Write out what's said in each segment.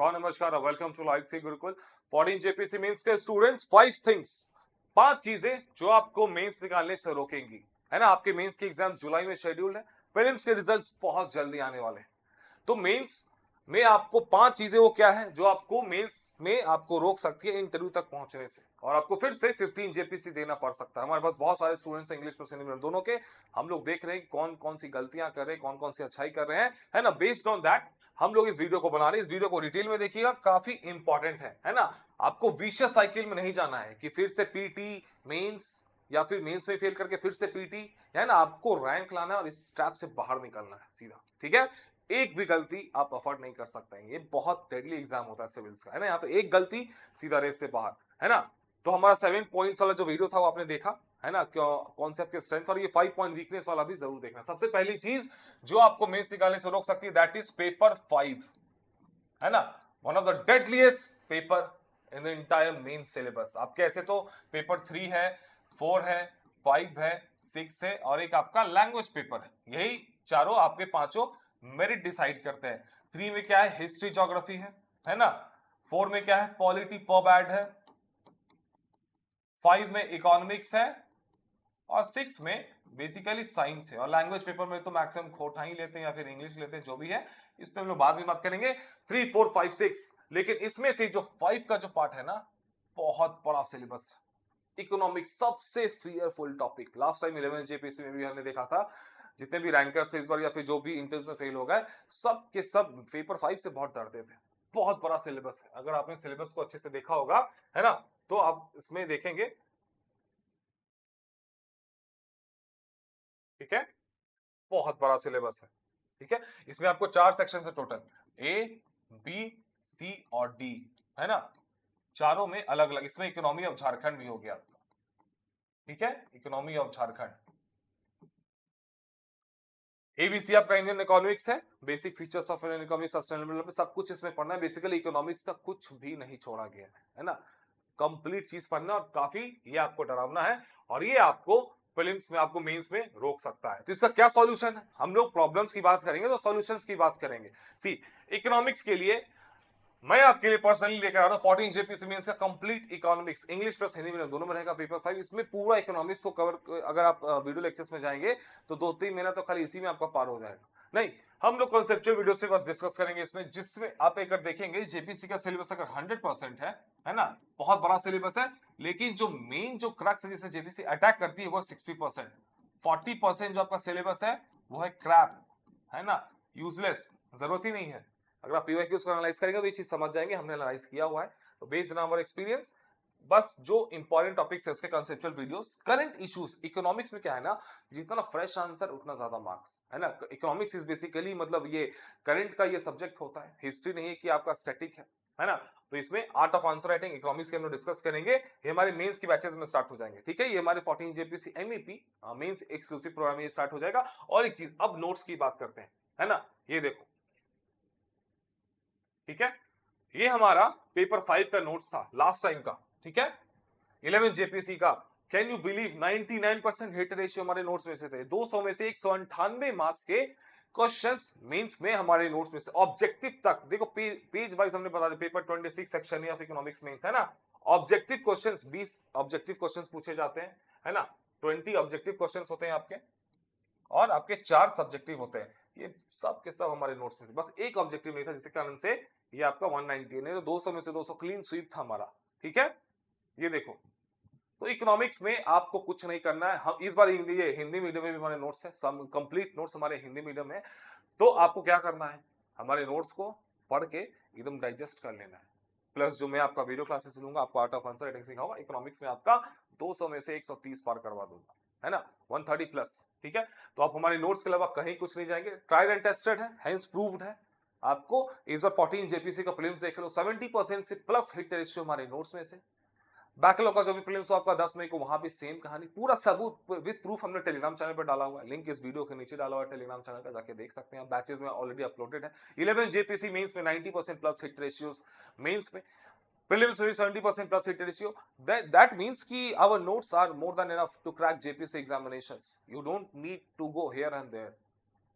जवाहर नमस्कार, welcome to life three Gurukul 14 JPC mains के students. 5 things, 5 चीजें जो आपको मेंस निकालने से रोकेंगी, है ना। आपके मेंस की एग्जाम जुलाई में शेड्यूल्ड है, प्रीलिम्स के रिजल्ट्स बहुत जल्दी आने वाले हैं। तो मेंस में आपको 5 चीजें वो क्या है जो आपको मेंस में आपको रोक सकती है इंटरव्यू तक पहुंचने से, और आपको फिर से 15 जेपीसी देना पड़ सकता है। हमारे पास बहुत सारे स्टूडेंट्स हैं इंग्लिश प्लस हिंदी दोनों के। हम लोग देख रहे हैं कौन कौन सी गलतियां कर रहे हैं, कौन कौन सी अच्छाई कर रहे हैं, है ना। बेस्ड ऑन दैट हम लोग इस वीडियो को बना रहे हैं। इस वीडियो को डिटेल में देखिएगा, काफी इंपॉर्टेंट है ना। आपको विशियस साइकिल में नहीं जाना है कि फिर से पीटी मेंस या फिर मेंस में फेल करके फिर से पीटी, है ना। आपको रैंक लाना है और इस ट्रैप से बाहर निकलना है सीधा, ठीक है। एक भी गलती आप अफोर्ड नहीं कर सकते हैं, ये बहुत डेडली एग्जाम होता है सिविल्स का, है ना। यहाँ पे एक गलती सीधा रेस से बाहर, है ना। तो हमारा 7 पॉइंट्स वाला जो वीडियो था वो आपने देखा, है ना, क्यों कॉन्सेप्ट के स्ट्रेंथ, और ये 5 पॉइंट वीकनेस वाला भी जरूर देखना। सबसे पहली चीज जो आपको मेंस निकालने से रोक सकती है दैट इज पेपर 5, है ना। One of the deadliest paper in the entire main syllabus. आपके ऐसे तो पेपर 3 है, 4 है, 5 है, 6 है और एक आपका लैंग्वेज पेपर है। यही चारों आपके पांचों मेरिट डिसाइड करते हैं। 3 में क्या है, हिस्ट्री ज्योग्राफी है ना। 4 में क्या है, पॉलिटी पब एड है। 5 में इकोनॉमिक्स है और 6 में बेसिकली साइंस है। और लैंग्वेज पेपर में तो मैक्सिमम खोटा ही लेते हैं या फिर इंग्लिश लेते हैं, जो भी है इस पे हम लोग बाद में बात करेंगे। 3, 4, 5, 6, लेकिन इसमें से जो 5 का जो पार्ट है ना, बहुत बड़ा सिलेबस है। इकोनॉमिक्स सबसे fearful topic. Last time 11 JPC में भी हमने देखा था, जितने भी रैंकर्स थे इस बार या फिर जो भी इंटरव्यू में फेल हो गए, सब के सब पेपर 5 से बहुत डरते थे। बहुत बड़ा सिलेबस है। अगर आपने सिलेबस को अच्छे से देखा होगा, है ना, तो आप इसमें देखेंगे, ठीक है। बहुत बड़ा सिलेबस है, ठीक है। इसमें आपको 4 सेक्शन है टोटल, ए, बी, सी और डी, है ना। चारों में अलग अलग। इसमें इकोनॉमी ऑफ झारखंड भी हो गया, ठीक है, इकोनॉमी ऑफ झारखंड। एबीसी आपका इंडियन इकोनॉमिक्स है, basic features of Indian economy, sustainable, सब कुछ इसमें पढ़ना है। बेसिकली इकोनॉमिक्स का कुछ भी नहीं छोड़ा गया है ना। कंप्लीट चीज पढ़ना, और काफी ये आपको डरावना है और ये आपको प्रीलिम्स में, आपको मेंस में रोक सकता है। तो इसका क्या सॉल्यूशन है, हम लोग प्रॉब्लम्स की बात करेंगे तो सॉल्यूशंस की बात करेंगे। सी, इकोनॉमिक्स के लिए मैं आपके लिए पर्सनली लेकर आ रहा हूं 14 जेपीसी मेंस का complete economics, English plus Hindi में दोनों में रहेगा पेपर 5। इसमें पूरा इकोनॉमिक्स को कवर, अगर आप वीडियो लेक्चर्स में जाएंगे तो 2-3 महीना तो खाली इसी में आपका पार हो जाएगा। नहीं, हम लोग कॉन्सेप्चुअल वीडियोस पे बस डिस्कस करेंगे इसमें, जिसमें आप अगर देखेंगे जेपीसी का सिलेबस अगर 100% है ना, बहुत बड़ा सिलेबस है, लेकिन जो मेन जो क्रक्स है जिसे जेपीसी अटैक करती है वो 60%। 40% जो आपका सिलेबस है वो है क्रैप, है ना, यूजलेस, जरूरत ही नहीं है। अगर आप पीवाईक्यूज को एनालाइज करेंगे तो ये चीज समझ जाएंगे, हमने एनालाइज किया हुआ है। तो बेस्ड ऑन आवर एक्सपीरियंस, बस जो इंपॉर्टेंट टॉपिक्स है उसके conceptual videos. Current issues, economics में क्या है ना, जितना फ्रेश आंसर उतना ज्यादा मार्क्स, है ना। इकोनॉमिक्स इज बेसिकली मतलब ये करंट का ये सब्जेक्ट होता है, हिस्ट्री नहीं है कि आपका स्टैटिक है ना। तो इसमें art of answer writing economics के हम लोग डिस्कस करेंगे। ये हमारे मेंस की बैचेस में स्टार्ट हो जाएंगे, ठीक है। ये हमारे 14 JPC MEP mains exclusive programme में स्टार्ट हो जाएगा। और एक चीज, अब नोट्स की बात करते हैं, है ना। ये देखो, ठीक है, ये हमारा पेपर 5 का नोट्स था लास्ट टाइम का, ठीक है, 11 जेपीसी का। Can you believe 99% hit ratio हमारे नोट्स में से थे। 200 में से 198 मार्क्स के क्वेश्चंस मेंस में हमारे नोट्स में से ऑब्जेक्टिव तक देखो। पेज वाइज हमने बता दिया, paper 26 section of economics mains, है ना। ऑब्जेक्टिव क्वेश्चंस 20 ऑब्जेक्टिव क्वेश्चंस पूछे जाते हैं, है ना। 20 ऑब्जेक्टिव क्वेश्चंस होते हैं आपके, और आपके 4 सब्जेक्टिव होते हैं। ये सब के सब हमारे नोट्स में थे, बस एक ऑब्जेक्टिव नहीं था, जिसके कारण से ये आपका 190, नहीं तो 200 में से 200 क्लीन स्वीप था हमारा, ठीक है। ये देखो, तो इकोनॉमिक्स में आपको कुछ नहीं करना है। हम इस बार ये हिंदी मीडियम में भी हमारे नोट्स है, सब कंप्लीट नोट्स हमारे हिंदी मीडियम में। तो आपको क्या करना है, हमारे नोट्स को पढ़ के एकदम डाइजेस्ट कर लेना है। प्लस जो मैं आपका वीडियो क्लासेस लूंगा, आपको आर्ट ऑफ आंसर राइटिंग सिखाऊंगा, इकोनॉमिक्स में आपका 200 में से 130 पार करवा दूंगा, है ना, 130 प्लस, ठीक है। तो आप हमारे नोट्स के अलावा कहीं कुछ नहीं जाएंगे। ट्राइड एंड टेस्टेड है, हेंस प्रूव्ड है। आपको इस बार 14 जेपीसी का प्रीलिम्स देख लो, 70% से प्लस हिट रेशियो हमारे नोट्स में से। बैकलॉग का जो भी प्रीलिम्स हो आपका 10 मई को, वहां भी सेम कहानी, पूरा सबूत विद प्रूफ हमने टेलीग्राम चैनल पर डाला हुआ है। लिंक इस वीडियो के नीचे डाला हुआ है टेलीग्राम चैनल का, जाके देख सकते हैं। बैचेस में ऑलरेडी अपलोडेड है। 11 जेपीसी मेंस में 90% प्लस हिट रेशियोज, मेंस में, prelims में भी 70% plus hit ratio. That means कि our notes are more than enough to crack JPC examinations. You don't need to go here and there.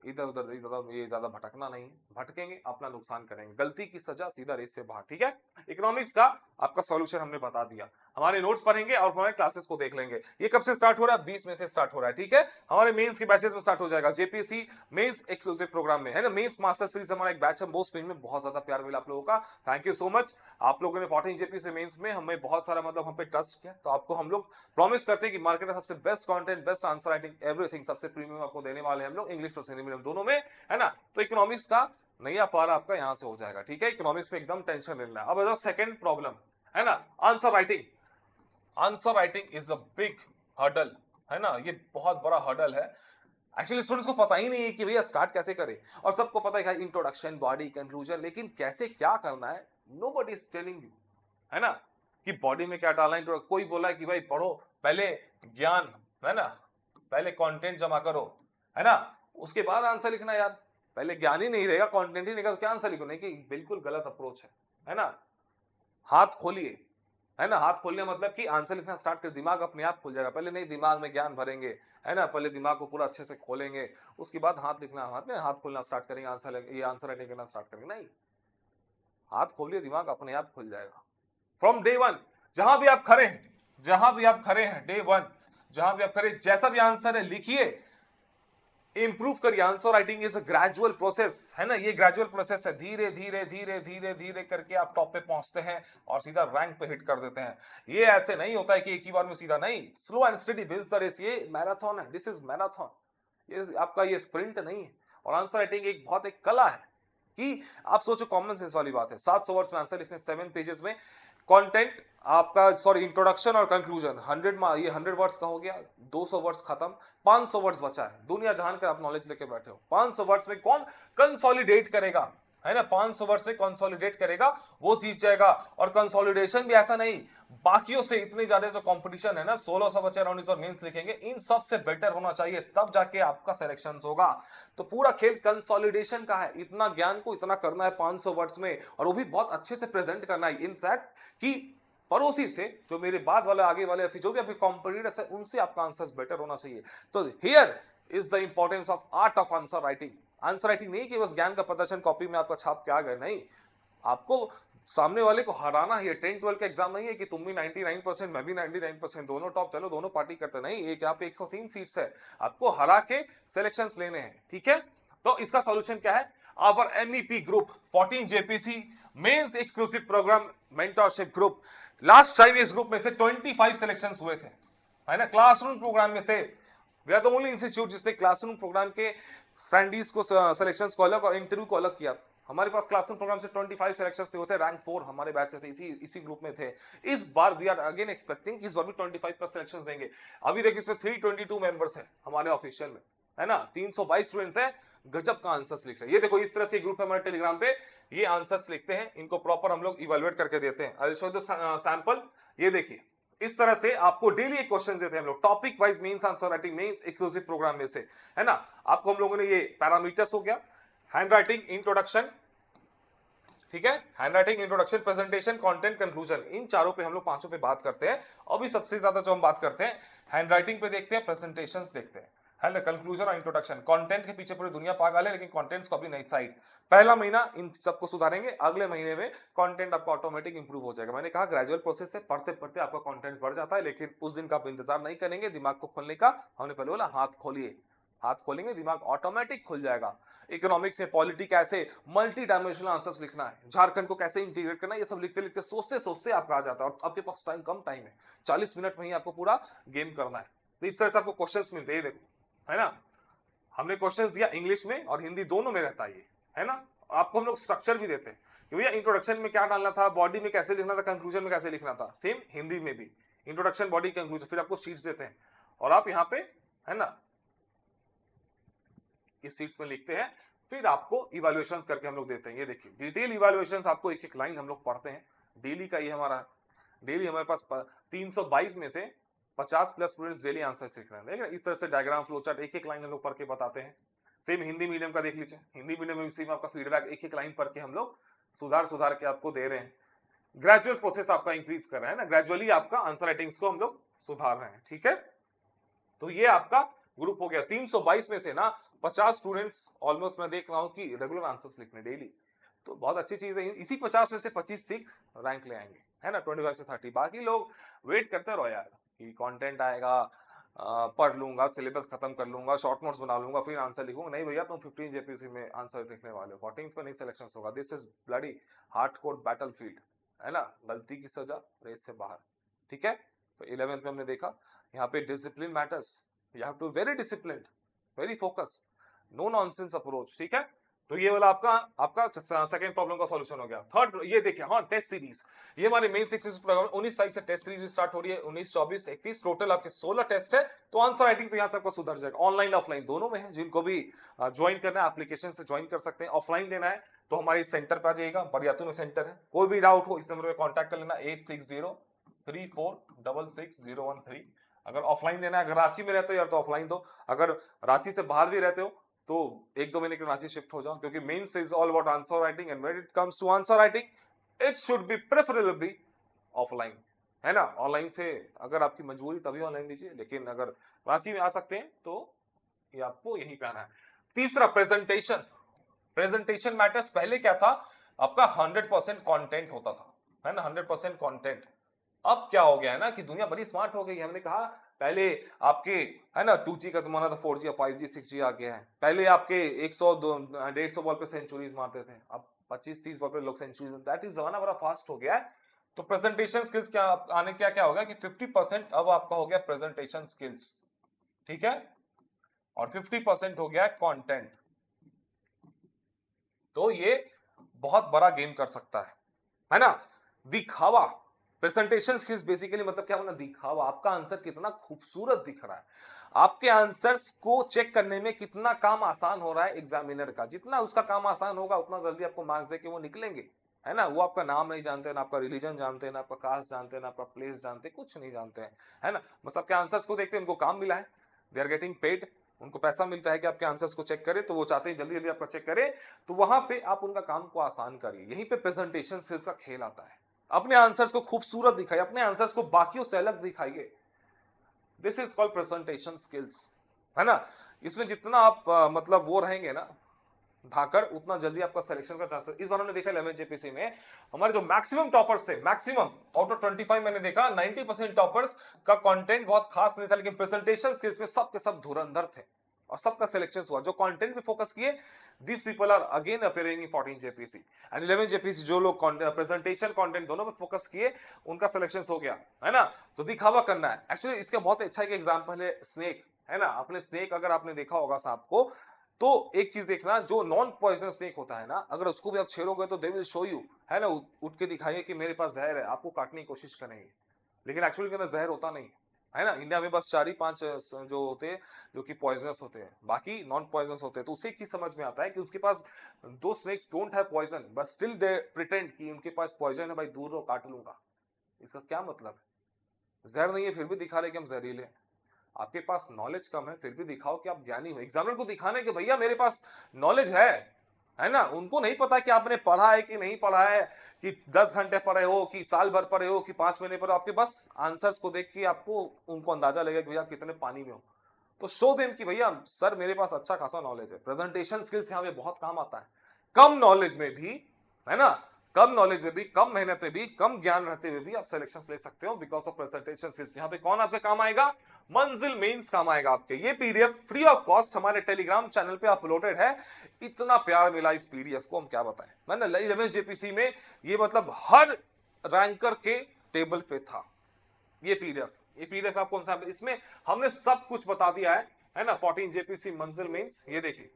इधर उधर ये ज्यादा भटकना नहीं, भटकेंगे अपना नुकसान करेंगे, गलती की सजा सीधा रेस से बाहर। ठीक है, इकोनॉमिक्स का आपका सॉल्यूशन हमने बता दिया, हमारे नोट्स पढ़ेंगे और हमारे क्लासेस को देख लेंगे। ये कब से स्टार्ट हो रहा है? 20 में से स्टार्ट हो रहा है। ठीक है, हमारे मेंस के बैचेस में स्टार्ट हो जाएगा, जेपीएससी मेंस एक्सक्लूसिव प्रोग्राम में, है ना। मेंस मास्टर सीरीज हमारा एक बैच है, वो स्क्रीन में बहुत ज्यादा प्यार मिला आप लोगों का, थैंक यू सो मच। आप लोगों ने 14 जेपीएससी मेंस में हमें बहुत सारा मतलब हम पे ट्रस्ट किया, तो आपको हम लोग प्रॉमिस करते हैं कि मार्केट में सबसे best content, best answer writing, everything सबसे प्रीमियम आपको देने वाले हैं हम लोग, इंग्लिश प्लस हिंदी मीडियम दोनों में, है ना। तो इकोनॉमिक्स का नया पारा आपका यहां से हो जाएगा। ठीक है, इकोनॉमिक्स में एकदम टेंशन लेना है। अब बताओ सेकंड प्रॉब्लम, है ना, answer writing. Answer writing is a big hurdle, है ना, ये बहुत बड़ा हर्डल है। एक्चुअली स्टूडेंट्स को पता ही नहीं है कि भैया स्टार्ट कैसे करें, और सबको पता है इंट्रोडक्शन, बॉडी, कंक्लूजन, लेकिन कैसे क्या करना है नोबडी इज टेलिंग यू, है ना, कि बॉडी में क्या डालना है। कोई बोला है कि भाई पढ़ो पहले ज्ञान, है ना, पहले कंटेंट जमा करो, है ना, उसके बाद आंसर लिखना। यार पहले ज्ञान ही नहीं रहेगा, कंटेंट ही नहीं रहेगा, तो क्या आंसर लिखो? कि बिल्कुल गलत अप्रोच है ना। हाथ खोलिए, है ना, हाथ खोलने मतलब कि आंसर लिखना स्टार्ट कर, दिमाग अपने आप खुल जाएगा। पहले नहीं दिमाग में ज्ञान भरेंगे, है ना, पहले दिमाग को पूरा अच्छे से खोलेंगे, उसके बाद हाथ लिखना, हाथ में हाथ खोलना स्टार्ट करेंगे, आंसर राइटिंग करना स्टार्ट करेंगे। नहीं, हाथ खोलिए, दिमाग अपने आप खुल जाएगा। फ्रॉम डे वन, जहां भी आप खड़े हैं, जहां भी आप खड़े हैं, डे वन जहां भी आप खड़े, जैसा भी आंसर है लिखिए, इंप्रूव करिए। Answer writing is a gradual process, है ना, ये ग्रेजुअल प्रोसेस है, धीरे धीरे धीरे धीरे धीरे करके आप टॉप पे पहुंचते हैं और सीधा रैंक पे हिट कर देते हैं। ये ऐसे नहीं होता है कि एक ही बार में सीधा, नहीं, slow and study wins the race. ये मैराथन है, दिस इज मैराथन, ये आपका ये स्प्रिंट नहीं है। और आंसर राइटिंग एक बहुत एक कला है कि आप सोचो, कॉमन सेंस वाली बात है, 700 वर्ड्स में आंसर लिखने, 7 पेजेस में कंटेंट आपका, सॉरी, इंट्रोडक्शन और कंक्लूजन 100 वर्ड्स का हो गया, 200 वर्ड्स खत्म, 500 वर्ड्स बचा है। दुनिया जहान का आप नॉलेज लेके बैठे हो, 500 वर्ड्स में कौन कंसोलिडेट करेगा, है ना, 500 वर्ड्स में कंसोलिडेट करेगा, वो जीत जाएगा। और कंसोलिडेशन भी ऐसा नहीं, बाकियों से इतने ज्यादा जो कंपटीशन है ना, 1600 बच्चे राउंड और मेंस लिखेंगे, इन सब से बेटर होना चाहिए, तब जाके आपका सिलेक्शन होगा। तो पूरा खेल कंसोलिडेशन का है, इतना ज्ञान को इतना करना है 500 वर्ड्स में, और वो भी बहुत अच्छे से प्रेजेंट करना है। इनफैक्ट कि पड़ोसी से, जो मेरे बाद वाले, आगे वाले, जो भी आपके कॉम्पिटिटर्स है, उनसे आपका आंसर्स बेटर होना चाहिए। तो here is the importance of art of answer writing. Answer writing नहीं कि बस ज्ञान का प्रदर्शन कॉपी में आपका छाप के आ गए, नहीं, आपको सामने वाले को हराना है। 10-12 का एग्जाम नहीं है कि तुम भी 99% मैं भी 99%, दोनों टॉप, चलो दोनों पार्टी करते, नहीं, एक यहाँ पे 103 सीट्स है, आपको हरा के सिलेक्शंस लेने हैं। ठीक है, तो इसका सॉल्यूशन क्या है? Our MEP group, 14 JPC mains exclusive programme mentorship group. Last time इस ग्रुप में से 25 सिलेक्शंस हुए थे, है ना, क्लासरूम प्रोग्राम में से। We are the only institute जिसने क्लासरूम प्रोग्राम के स्टैंडीज को, सिलेक्शंस को अलग और इंटरव्यू को अलग किया था। हमारे पास क्लासरूम प्रोग्राम से 25 सिलेक्शंस थे, होते रैंक 4 हमारे बैच से थे, इसी ग्रुप में थे। इस बार वी आर अगेन एक्सपेक्टिंग इस बार भी 25 प्लस सिलेक्शंस देंगे। अभी देखिए इसमें 322 मेंबर्स हैं हमारे ऑफिशियल में, है ना, 322 स्टूडेंट्स हैं, गजब का आंसर्स लिख रहे हैं। ये देखो, इस तरह से ग्रुप है हमारे टेलीग्राम पे, ये आंसर्स लिखते हैं, इनको प्रॉपर हम लोग इवेलुएट करके देते हैं। I will show the sample, ये देखिए, इस तरह से आपको डेली एक क्वेश्चन देते हैं हम लोग, topic wise mains answer writing mains exclusive programme में से, है ना। आपको हम लोगों ने ये पैरामीटर्स हो गया, हैंड राइटिंग, इंट्रोडक्शन, ठीक है, hand writing, introduction, presentation, content, conclusion, इन चारों पे हम लोग 5 पे बात करते हैं। अभी सबसे ज्यादा जो हम बात करते हैं हैंड राइटिंग पे देखते हैं, प्रेजेंटेशंस देखते हैं, है ना, कंक्लूजन और इंट्रोडक्शन। कंटेंट के पीछे पूरी दुनिया पागल है, लेकिन कंटेंट्स को अभी नई साइड, पहला महीना इन सबको सुधारेंगे, अगले महीने में कंटेंट आपका ऑटोमेटिक इंप्रूव हो जाएगा। मैंने कहा ग्रेजुअल प्रोसेस है, पढ़ते पढ़ते आपका कंटेंट बढ़ जाता है, लेकिन उस दिन का आप इंतजार नहीं करेंगे दिमाग को खोलने का। हमने पहले बोला हाथ खोलिए, हाथ खोलेंगे दिमाग ऑटोमेटिक खुल जाएगा। इकोनॉमिक्स में पॉलिटी कैसे मल्टी डायमेंशनल आंसर्स लिखना है, झारखंड को कैसे इंटीग्रेट करना है, ये सब लिखते लिखते सोचते सोचते आपका आ जाता है। और आपके पास कम टाइम है, 40 मिनट में ही आपको पूरा गेम करना है। तो इस तरह से आपको क्वेश्चंस मिलते हैं, देखो, है ना, हमने क्वेश्चंस दिया इंग्लिश में और हिंदी दोनों में रहता है ये, है ना। आपको हम लोग स्ट्रक्चर भी देते हैं कि भैया इंट्रोडक्शन में क्या डालना था, बॉडी में कैसे लिखना था, कंक्लूजन में कैसे लिखना था, सेम हिंदी में भी इंट्रोडक्शन, बॉडी, कंक्लूजन, फिर आपको शीट्स देते हैं और आप यहाँ पे, है ना, इस सीट्स में लिखते हैं, फिर आपको इवैल्यूएशंस करके हम लोग देते हैं। ये देखिए डिटेल इवैल्यूएशंस, आपको एक एक लाइन हम लोग पढ़ते हैं डेली का। ये हमारा डेली हमारे पास 322 में से 50 प्लस स्टूडेंट्स डेली आंसर सीख रहे हैं। देख रहे हैं, इस तरह से डायग्राम, फ्लो चार्ट, एक एक लाइन हम लोग पढ़ के बताते हैं। सेम हिंदी मीडियम का देख लीजिए, हिंदी मीडियम में सेम आपका फीडबैक, एक एक लाइन पढ़ के हम लोग सुधार के आपको दे रहे हैं। ग्रेजुअल प्रोसेस आपका इंक्रीज कर रहे हैं ना, ग्रेजुअली आपका आंसर राइटिंग्स को हम लोग सुधार रहे हैं। ठीक है, तो ये आपका ग्रुप हो गया। 322 में से ना 50 स्टूडेंट्स ऑलमोस्ट मैं देख रहा हूँ कि रेगुलर आंसर्स लिखने डेली, तो बहुत अच्छी चीज है। इसी 50 में से 25 ठीक रैंक ले आएंगे, है ना, 25 से 30। बाकी लोग वेट करते रहो यार कि कंटेंट आएगा, पढ़ लूंगा, सिलेबस खत्म कर लूंगा, शॉर्ट नोट्स बना लूंगा, फिर आंसर लिखूंगा। नहीं भैया, तुम 15 जेपीसी में आंसर लिखने वाले हो, 14 पे नहीं सिलेक्शन होगा। This is bloody hardcore battlefield, है ना, गलती की सजा रेस से बाहर। ठीक है, तो 11th में हमने देखा यहाँ पे discipline matters, you have to very discipline, very focus, no nonsense approach. ठीक है, तो ये वाला आपका सेकंड प्रॉब्लम का सॉल्यूशन हो गया। थर्ड ये देखिए, हाँ, टेस्ट सीरीज, ये हमारे मेन 6 प्रोग्राम 19 तारीख से टेस्ट सीरीज स्टार्ट हो रही है। 19, 24, 31 टोटल आपके 16 टेस्ट है। तो आंसर राइटिंग तो यहाँ से आपको सुधर जाएगा। ऑनलाइन ऑफलाइन दोनों में है, जिनको भी ज्वाइन करना है एप्लीकेशन से ज्वाइन कर सकते हैं। ऑफलाइन देना है तो हमारे सेंटर पर आ जाइएगा, बरियातू में सेंटर है। कोई भी डाउट हो इस नंबर पे कांटेक्ट कर लेना, 8603466013। अगर ऑफलाइन देना है, अगर रांची में रहते हो यार तो ऑफलाइन दो, अगर रांची से बाहर भी रहते हो तो 1-2 महीने के रांची शिफ्ट हो जाओ, क्योंकि mains is all about answer writing, and when it comes to answer writing it should be preferably offline, है ना। ऑनलाइन से अगर आपकी मजबूरी तभी ऑनलाइन दीजिए, लेकिन अगर रांची में आ सकते हैं तो ये आपको यहीं पे आना है। तीसरा, प्रेजेंटेशन। Presentation matters. पहले क्या था, आपका 100% कंटेंट होता था, है ना, 100% कंटेंट। अब क्या हो गया है ना कि दुनिया बड़ी स्मार्ट हो गई है। हमने कहा पहले आपके, है ना, 2G का जमाना था, 4G या 5G 6G आ गया है। पहले आपके 100-150 बॉल पे सेंचुरीज मारते थे, अब 25-30 बॉल पे लोग सेंचुरीज। दैट इज जमाना बड़ा फास्ट हो गया है। तो प्रेजेंटेशन स्किल्स क्या आने क्या हो गया कि 50% अब आपका हो गया प्रेजेंटेशन स्किल्स, ठीक है, और 50% हो गया कंटेंट। तो ये बहुत बड़ा गेम कर सकता है ना। दिखावा, प्रेजेंटेशन स्किल्स बेसिकली मतलब क्या होना, दिखावा। आपका आंसर कितना खूबसूरत दिख रहा है, आपके आंसर्स को चेक करने में कितना काम आसान हो रहा है एग्जामिनर का। जितना उसका काम आसान होगा उतना जल्दी आपको मार्क्स देके वो निकलेंगे, है ना। वो आपका नाम नहीं जानते, ना आपका रिलीजन जानते, ना आपका कास्ट जानते, ना आपका प्लेस जानते, कुछ नहीं जानते हैं, है ना। बस आपके आंसर्स को देखते हैं, उनको काम मिला है, दे आर गेटिंग पेड, उनको पैसा मिलता है कि आपके आंसर्स को चेक करें, तो वो चाहते हैं जल्दी जल्दी आपका चेक करें, तो वहां पे आप उनका काम को आसान करिए। यहीं पे प्रेजेंटेशन स्किल्स का खेल आता है। अपने आंसर्स को खूबसूरत दिखाइए, अपने आंसर्स को बाकियों से अलग दिखाइए। This is called presentation skills, है ना। इसमें जितना आप मतलब वो रहेंगे ना धाकड़, उतना जल्दी आपका सिलेक्शन का चांस। इस बार हमने देखा 11 जेपीसी में हमारे जो मैक्सिमम टॉपर्स थे, मैक्सिमम आउट ऑफ 25 मैंने देखा 90% टॉपर्स का कंटेंट बहुत खास नहीं था, लेकिन प्रेजेंटेशन स्किल्स में सब के सब धुरंधर थे और सबका सिलेक्शन हुआ। जो कंटेंट पे फोकस किए, this people are again appearing in 14 JPC and 11 JPC. जो लोग प्रेजेंटेशन कंटेंट दोनों पे फोकस किए, उनका सिलेक्शन हो गया, है ना। तो दिखावा करना है। एक्चुअली इसका बहुत अच्छा एक एग्जांपल है स्नेक, है ना। अपने स्नेक अगर आपने देखा होगा सांप को, तो एक चीज देखना, जो नॉन पॉइजनस स्नेक होता है ना, अगर उसको भी आप छेड़ोगे तो दे विल शो यू, है ना, उठ के दिखाइए कि मेरे पास जहर है, आपको काटने की कोशिश करेंगे, लेकिन एक्चुअली के अंदर जहर होता नहीं है ना। इंडिया में बस 4-5 जो होते हैं जो कि पॉइजनस होते हैं, बाकी नॉन पॉइजनस होते हैं। तो उससे एक चीज समझ में आता है कि उसके पास दो snakes don't have poison but still they pretend कि उनके पास पॉइजन है, भाई दूर रहो, काट लूंगा। इसका क्या मतलब है, जहर नहीं है फिर भी दिखा रहे कि हम जहरीले हैं। आपके पास नॉलेज कम है फिर भी दिखाओ कि आप ज्ञानी हो। एग्जामिनर को दिखाने के भैया मेरे पास नॉलेज है ना। उनको नहीं पता कि आपने पढ़ा है कि नहीं पढ़ा है, कि 10 घंटे पढ़े हो, कि साल भर पढ़े हो, कि 5 महीने पढ़े हो। आपके बस आंसर्स को देख के आपको उनको अंदाजा लगेगा कि भैया आप कितने पानी में हो। तो शो देम कि भैया सर मेरे पास अच्छा खासा नॉलेज है। प्रेजेंटेशन स्किल्स यहाँ पे बहुत काम आता है। कम नॉलेज में भी, है ना, कम नॉलेज में भी, कम मेहनत में भी, कम ज्ञान रहते हुए भी आप सिलेक्शन ले सकते हो बिकॉज ऑफ प्रेजेंटेशन स्किल्स। यहाँ पे कौन आपके काम आएगा, मंजिल मेंस काम आएगा आपके। ये पीडीएफ फ्री ऑफ कॉस्ट हमारे टेलीग्राम चैनल पे अपलोडेड है। इतना प्यार मिला इस पीडीएफ को, हम क्या बताएं। मैंने 11 जेपीसी में ये मतलब हर रैंकर के टेबल पे था ये पीडीएफ आपको कौन सा, इसमें हमने सब कुछ बता दिया है ना। 14 जेपीसी मंजिल मेंस, ये देखिए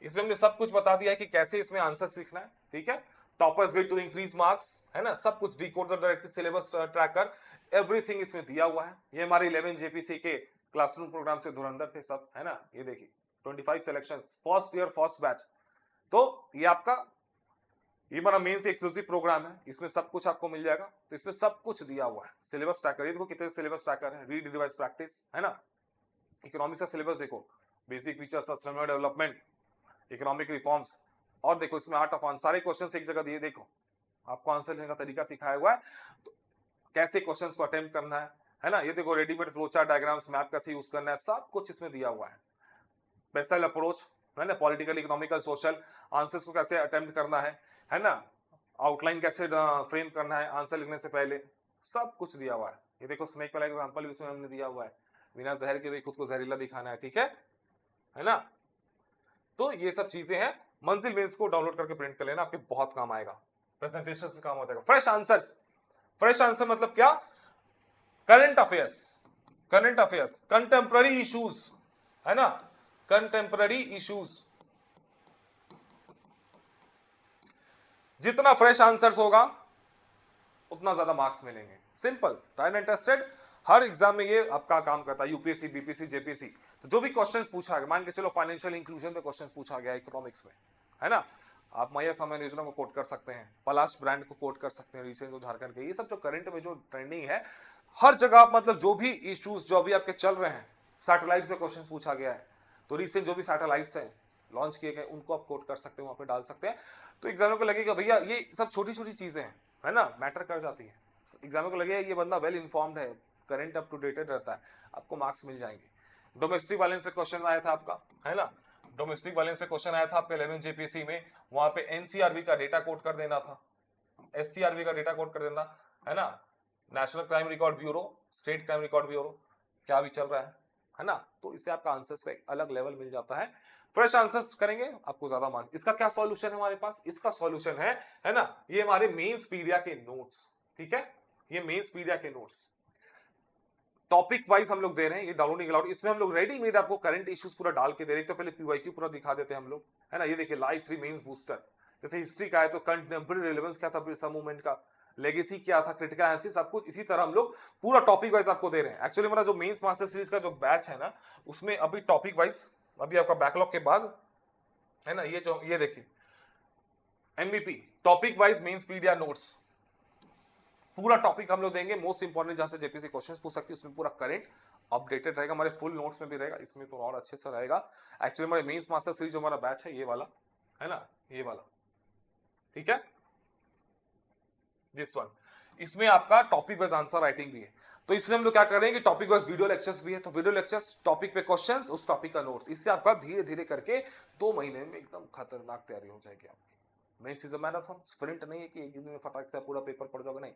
इसमें हमने सब कुछ बता दिया है कि कैसे इसमें आंसर सीखना है, ठीक है। Toppers way to increase marks, है ना, सब कुछ decode the direct syllabus tracker, everything इसमें दिया हुआ है। ये हमारे 11 जेपीसी के क्लासरूम प्रोग्राम से धुरंधर थे सब, है ना। ये देखिए 25 selections, first year first batch. तो ये आपका ये हमारा मेन से एक्सक्लूसिव प्रोग्राम है, इसमें सब कुछ आपको मिल जाएगा। तो इसमें सब कुछ दिया हुआ है। सिलेबस ट्रैकर, ये देखो कितने सिलेबस ट्रैकर है, रीड रिवाइज प्रैक्टिस, है ना। इकोनॉमिक्स का सिलेबस देखो, basic features, sustainable development, economic reforms, और देखो इसमें आर्ट ऑफ आंसर, सारे क्वेश्चन एक जगह दिए। देखो आपको आंसर देने का तरीका सिखाया हुआ है, तो कैसे क्वेश्चंस को अटेम्प्ट करना है ना। ये देखो readymade flow chart diagrams, map कैसे यूज करना है, सब कुछ इसमें दिया हुआ है। बेसल अप्रोच, है ना, पॉलिटिकल, इकोनॉमिकल, सोशल, आंसर्स को कैसे अटेम्प्ट करना है ना, आउटलाइन कैसे फ्रेम करना है आंसर लिखने से पहले, सब कुछ दिया हुआ है। ये देखो स्नेक वाला एग्जांपल भी उसमें हमने दिया हुआ है, बिना जहर के भी खुद को जहरीला दिखाना है, ठीक है ना। तो ये सब चीजें हैं, मंजिल मेंस को डाउनलोड करके प्रिंट कर लेना, आपके बहुत काम आएगा, प्रेजेंटेशन से काम होता है। फ्रेश आंसर्स, फ्रेश आंसर मतलब क्या, current affairs, current affairs, contemporary issues, है ना, कंटेम्पररी इश्यूज, जितना फ्रेश आंसर्स होगा उतना ज्यादा मार्क्स मिलेंगे। Simple, time and tested, her exam में ये आपका काम करता है, यूपीएससी, बीपीएससी, जेपीएससी। तो जो भी क्वेश्चंस पूछा गया, मान के चलो फाइनेंशियल इंक्लूजन पे क्वेश्चंस पूछा गया इकोनॉमिक्स में, है ना, आप मैया समय योजना को कोट कर सकते हैं, पलाश ब्रांड को कोट कर सकते हैं, रिसेंट जो झारखंड के, ये सब जो करंट में जो ट्रेंडिंग है, हर जगह आप मतलब जो भी इश्यूज जो अभी आपके चल रहे हैं, सैटेलाइट पे क्वेश्चन पूछा गया है, तो रिसेंट जो भी सैटेलाइट्स हैं लॉन्च किए गए उनको आप कोट कर सकते हैं, वहां पे डाल सकते हैं। तो एग्जाम को लगेगा भैया ये सब छोटी छोटी चीजें हैं, है ना, मैटर कर जाती है, एग्जाम को लगेगा ये बंदा वेल इन्फॉर्म्ड है, करंट अप टू डेटेड रहता है, आपको मार्क्स मिल जाएंगे। डोमेस्टिक वायलेंस पे क्वेश्चन आया था आपका, है ना, डोमेस्टिक वायलेंस पे क्वेश्चन आया था आपके 11 जेपीसी में, वहां पे एनसीआरबी का डेटा कोट कर देना था, एससीआरबी का डेटा कोट कर देना, है ना, national crime record bureau, state crime record bureau क्या भी चल रहा है ना, तो इससे आपका आंसर्स का एक अलग लेवल मिल जाता है। फ्रेश आंसर्स करेंगे आपको ज्यादा मार्क्स। इसका क्या सॉल्यूशन है हमारे पास, इसका सॉल्यूशन है ना, ये हमारे मेंस पीडिया के नोट्स, ठीक है, ये मेंस पीडिया के नोट्स टॉपिक वाइज हम लोग दे रहे हैं, ये डाउनलोडिंग अलाउड, इसमें हम लोग रेडीमेड आपको करंट इश्यूज पूरा डाल के दे रहे हैं। तो पहले पीवाईक्यू पूरा दिखा देते हैं हम लोग, है ना, ये देखिए लाइव 3 मेंस बूस्टर, जैसे हिस्ट्री का है तो कंटेम्पररी रिलेवेंस क्या था बिरसा मूवमेंट का, लेगेसी क्या था, क्रिटिकल एनालिसिस, सब कुछ इसी तरह हम लोग पूरा टॉपिक वाइज आपको दे रहे हैं। एक्चुअली हमारा जो मेंस मास्टर सीरीज का जो बैच है ना, उसमें अभी टॉपिक वाइज, अभी आपका बैकलॉग के बाद, है ना, ये देखिए MBP topic wise mains pedia notes, पूरा टॉपिक हम लोग देंगे, मोस्ट इंपॉर्टेंट जहां से जेपीसी क्वेश्चंस पूछ सकती है, उसमें पूरा करंट अपडेटेड रहेगा, हमारे फुल नोट्स में भी रहेगा, इसमें तो और अच्छे से रहेगा। एक्चुअली हमारे मेंस मास्टर सीरीज जो हमारा बैच है ये वाला, है ना, ये वाला, ठीक है, दिस वन, इसमें आपका टॉपिक वाइज आंसर राइटिंग भी है। तो इसमें हम लोग क्या कर रहे हैं कि टॉपिक वाइज वीडियो लेक्चर्स भी है, तो वीडियो लेक्चर्स, टॉपिक पे क्वेश्चंस, उस टॉपिक का नोट्स, इससे आपका धीरे धीरे करके 2 महीने में एकदम खतरनाक तैयारी हो जाएगी आपकी। Mains is a marathon, sprint नहीं है कि एक दिन में फटाक से पूरा पेपर पढ़ जाओगे, नहीं,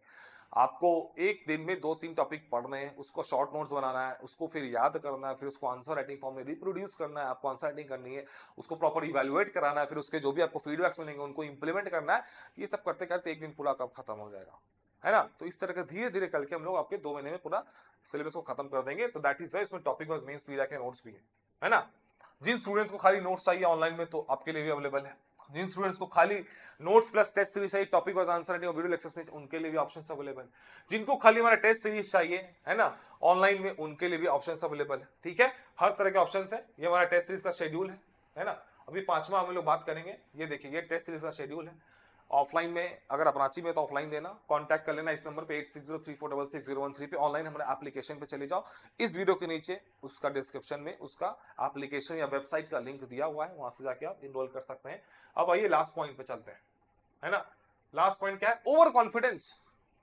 आपको एक दिन में 2-3 टॉपिक पढ़ने हैं, उसको शॉर्ट नोट्स बनाना है, उसको फिर याद करना है, फिर उसको आंसर राइटिंग फॉर्म में रिप्रोड्यूस करना है, आपको आंसर राइटिंग करनी है, उसको प्रॉपर इवैल्यूएट कराना है, फिर उसके जो भी आपको फीडबैक्स मिलेंगे उनको इंप्लीमेंट करना है। ये सब करते करते एक दिन पूरा कब खत्म हो जाएगा, है ना। तो इस तरह के धीरे धीरे करके हम लोग आपके 2 महीने में पूरा सिलेबस को खत्म कर देंगे। तो दैट इज वाई इसमें टॉपिक वाइज मेंस पीडिया के नोट्स भी है ना। जिन स्टूडेंट्स को खाली नोट्स चाहिए ऑनलाइन में, तो आपके लिए भी अवेलेबल है। जिन स्टूडेंट्स को खाली नोट्स प्लस टेस्ट सीरीज चाहिए, टॉपिक वाइज आंसर राइटिंग और वीडियो लेक्चर्स नहीं, उनके लिए भी ऑप्शंस अवेलेबल। जिनको खाली हमारा टेस्ट सीरीज चाहिए, है ना, ऑनलाइन में, उनके लिए भी ऑप्शंस अवेलेबल है, ठीक है, हर तरह के ऑप्शंस है। ये हमारा टेस्ट सीरीज का शेड्यूल है ना। अभी 5वां हम लोग बात करेंगे, ये देखिए ये टेस्ट सीरीज का शेड्यूल है। ऑफलाइन में अगर आप रांची में तो ऑफलाइन देना, कांटेक्ट कर लेना इस नंबर पे 8603466013 पे। ऑनलाइन हमारे एप्लीकेशन पे चले जाओ, इस वीडियो के नीचे उसका डिस्क्रिप्शन में उसका एप्लीकेशन या वेबसाइट का लिंक दिया हुआ है, वहां से जाके आप इनरोल कर सकते हैं। अब आइए लास्ट पॉइंट पे चलते हैं, है ना। लास्ट पॉइंट क्या है, ओवर कॉन्फिडेंस,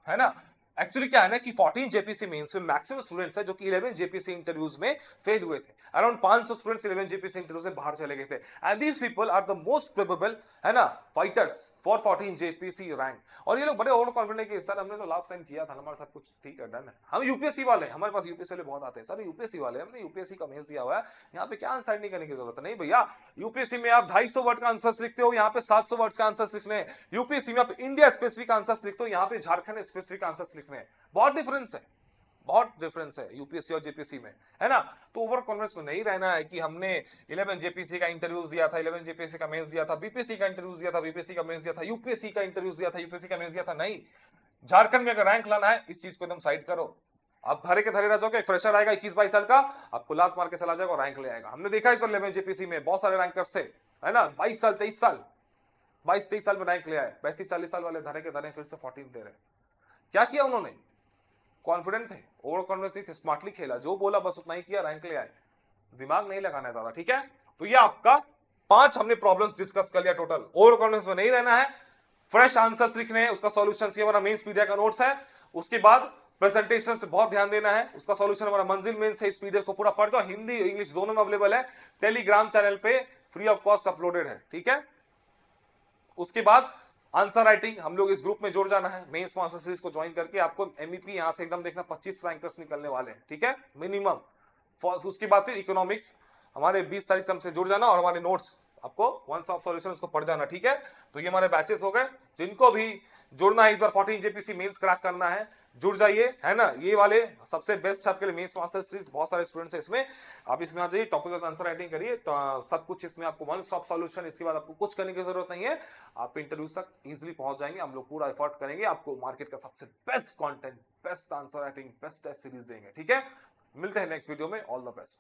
है ना। एक्चुअली क्या है ना कि 14 जेपीसी मेंस में मैक्सिमम स्टूडेंट्स है जो कि 11 जेपीसी इंटरव्यूज में फेल हुए थे। अराउंड 500 स्टूडेंट्स 11 जेपीसी इंटरव्यूज में बाहर चले गए थे। And these people are the most probable, है ना, फाइटर्स फॉर 14 जेपीसी रैंक। और ये लोग बड़े ओवर कॉन्फिडेंट है कि सर हमने तो लास्ट टाइम किया था, हमारे साथ कुछ ठीक है, डन है, हम यूपीएससी वाले, हमारे पास यूपीएससी वाले बहुत आते हैं, सर यूपीएससी वाले, हमने यूपीएससी का मेंस दिया हुआ है, यहाँ पे क्या आंसर नहीं करने की जरूरत है। नहीं भैया, यूपीएससी में आप 250 वर्ड का आंसर लिखते हो, यहाँ पे 700 वर्ड का आंसर लिखने हैं। यूपीएससी में आप इंडिया स्पेसिफिक आंसर लिखते हो, यहाँ पे झारखंड स्पेसिफिक आंसर लिखने हैं। बहुत डिफरेंस है, बहुत डिफरेंस है यूपीएससी और जेपीसी में, है ना। तो ओवर कॉन्फिडेंस में नहीं रहना है कि हमने 11 जेपीसी का इंटरव्यूज दिया था, 11 जेपीसी का मेंस दिया था, बीपीएससी का इंटरव्यूज दिया था, बीपीएससी का मेंस दिया था, यूपीएससी का इंटरव्यूज दिया था, यूपीएससी का मेंस दिया था। नहीं, झारखंड में अगर रैंक लाना है, इस चीज को एकदम साइड करो। आप धरे के धरे रह जाओगे, फ्रेशर आएगा 21-22 साल का, आपको लात मार के चला जाएगा और रैंक ले आएगा। हमने देखा इस 11 जेपीसी में बहुत सारे रैंकर्स थे, है ना, 22 साल 23 साल 22-23 साल में रैंक ले आए। 35-40 साल वाले धरे के धरे फिर से 14 दे रहे। क्या किया उन्होंने, कॉन्फिडेंट थे, ओवर कॉन्फिडेंस नहीं थे, स्मार्टली खेला, जो बोला बस उतना ही किया, रैंक ले आए। दिमाग नहीं लगाना है ज्यादा, ठीक है। तो ये आपका 5 हमने प्रॉब्लम्स डिस्कस कर लिया टोटल। ओवर कॉन्फिडेंस में नहीं रहना है, फ्रेश आंसर्स लिखने हैं, उसका सॉल्यूशन ये वाला मेंस पीडिया का नोट्स है। उसके बाद प्रेजेंटेशन से बहुत ध्यान देना है। उसका सॉल्यूशन हमारा मंजिल मेन से, इस पीडीएफ को पूरा पढ़ जाओ, हिंदी इंग्लिश दोनों में अवेलेबल है, टेलीग्राम चैनल पे फ्री ऑफ कॉस्ट अपलोडेड है, ठीक है। उसके बाद आंसर राइटिंग हम लोग इस ग्रुप में जुड़ जाना है, मेंस मास्टर सीरीज को ज्वाइन करके आपको एमईपी यहां से एकदम देखना 25 रैंकर्स निकलने वाले हैं, ठीक है, मिनिमम। उसके बाद फिर इकोनॉमिक्स हमारे 20 तारीख से हमसे जुड़ जाना और हमारे नोट्स आपको वन स्टॉप सॉल्यूशन उसको पढ़ जाना, ठीक है। तो ये हमारे बैचेस हो गए, जिनको भी जुड़ना है इस बार 14 जेपीसी मेंस क्रैक करना है, जुड़ जाइए, है ना। ये वाले सबसे बेस्ट है आपके लिए मेंस मास्टर सीरीज, बहुत सारे स्टूडेंट्स हैं इसमें, आप इसमें आ जाइए, टॉपिक आंसर राइटिंग करिए, तो सब कुछ इसमें आपको वन स्टॉप सॉल्यूशन, इसके बाद आपको कुछ करने की जरूरत नहीं है, आप इंटरव्यूज तक इजीली पहुंच जाएंगे। हम लोग पूरा एफर्ट करेंगे, आपको मार्केट का सबसे best content, best answer writing, best test series देंगे, ठीक है। मिलते हैं नेक्स्ट वीडियो में, ऑल द बेस्ट।